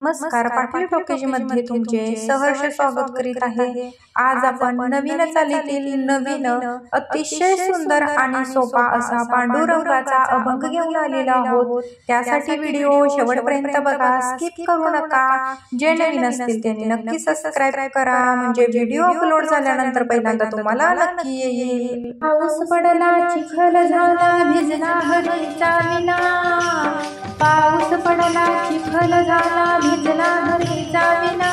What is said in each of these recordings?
नमस्कार, पाटील टॉकीज मध्ये तुमचे सहर्ष स्वागत करीत आहे। आज आपण नवीन चालीतील नवीन अतिशय सुंदर आणि सोपा असा पांडुरंगाचा अभंग घेऊन आलेला आहोत। त्यासाठी व्हिडिओ शेवटपर्यंत बघा, स्किप करू नका। जे नवीन असतील त्यांनी नक्की सबस्क्राइब करा, म्हणजे व्हिडिओ अपलोड झाल्यानंतर पहिल्यांदा तुम्हाला नक्की येईल। पाऊस पडला, चिखल झाला, भिजला हरीचा विना। पाऊस पडला, चिखल झाला, भिजला हरीचा विना।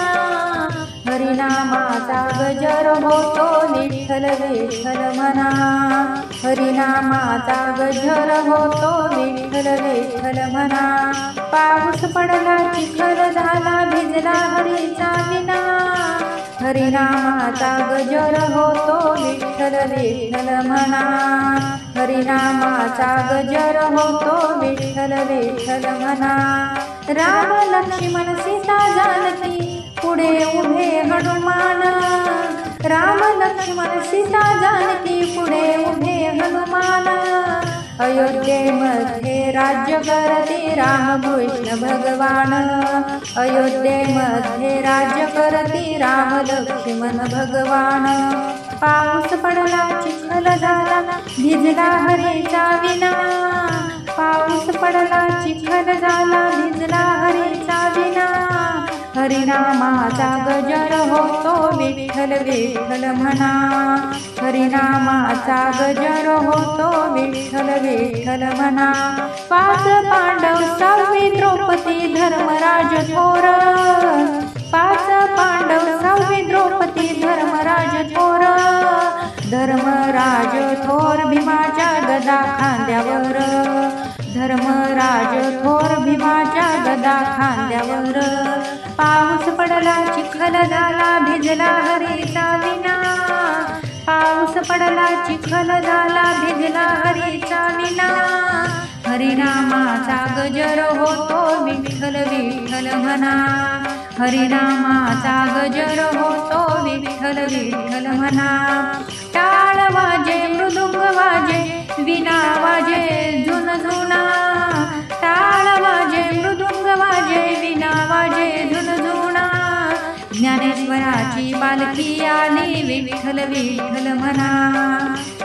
हरिनामाचा गजर होतो, विठ्ठल विठ्ठल म्हणा। हरिनामाचा गजर होतो, विठ्ठल विठ्ठल म्हणा। पाऊस पडला, चिखल झाला, भिजला हरीचा विना। हरिनामाचा गजर होतो, विठ्ठल विठ्ठल म्हणा। हरिनामाचा गजर होतो, विठ्ठल विठ्ठल म्हणा। राम लक्ष्मण सीता जानकी, पुढे उभे हनुमान। राम लक्ष्मण सीता जानकी, पुढे उभे हनुमान। अयोध्येमध्ये राज्य करती रामकृष्ण भगवान। अयोध्येमध्ये राज्य करती राम लक्ष्मण भगवान। पाऊस पडला, चिखल झाला, भिजला हरीचा विना। पाऊस पडला, चिखल झाला, भिजला हरीचा विना। हरिनामाचा गजर होतो, विठ्ठल विठ्ठल म्हणा। हरिनामाचा गजर होतो, विठ्ठल विठ्ठल म्हणा। पाच पांडव, सहावी द्रौपदी, धर्मराज थोर। पाच पांडव, सहावी द्रौपदी, धर्मराज थोर। धर्मराज थोर भीमाच्या गदा खांद्यावर। धर्मराज थोर भीमाच्या गदा खांद्यावर। पाऊस पडला, चिखल झाला, भिजला हरीचा विना। पाऊस पडला, चिखल झाला, भिजला हरीचा विना। हरिनामाचा गजर होतो, विठ्ठल विठ्ठल म्हणा। हरिनामाचा गजर होतो, विठ्ठल विठ्ठल म्हणा। टाळ वाजे, मृदुंग वाजे, विना वाजे झुनझुना। टाळ वाजे, मृदुंग वाजे, विना वाजे झुनझुना। ज्ञानेश्वराची पालखी आली, विठ्ठल विठ्ठल म्हणा।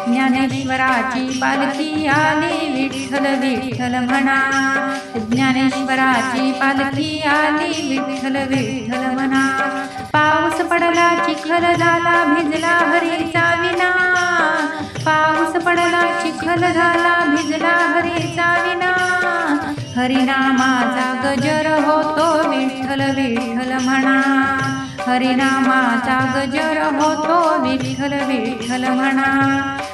ज्ञानेश्वराची पालखी आली, विठ्ठल विठ्ठल म्हणा। ज्ञानेश्वराची पालखी आली, विठ्ठल विठ्ठल म्हणा। पाऊस पडला, चिखल झाला, भिजला हरीचा विना। पाऊस पडला, चिखल झाला, भिजला हरीचा विना। हरिनामाचा गजर होतो, विठ्ठल विठ्ठल म्हणा। हरिनामाचा गजर होतो, विठ्ठल विठ्ठल म्हणा।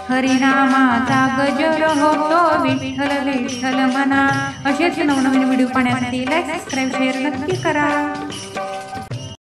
हरिनामाचा गजर होतो, विठ्ठल विठ्ठल म्हणा। असेच नवनवीन व्हिडिओ पाहण्यासाठी लाईक, सबस्क्राइब, शेअर नक्की करा।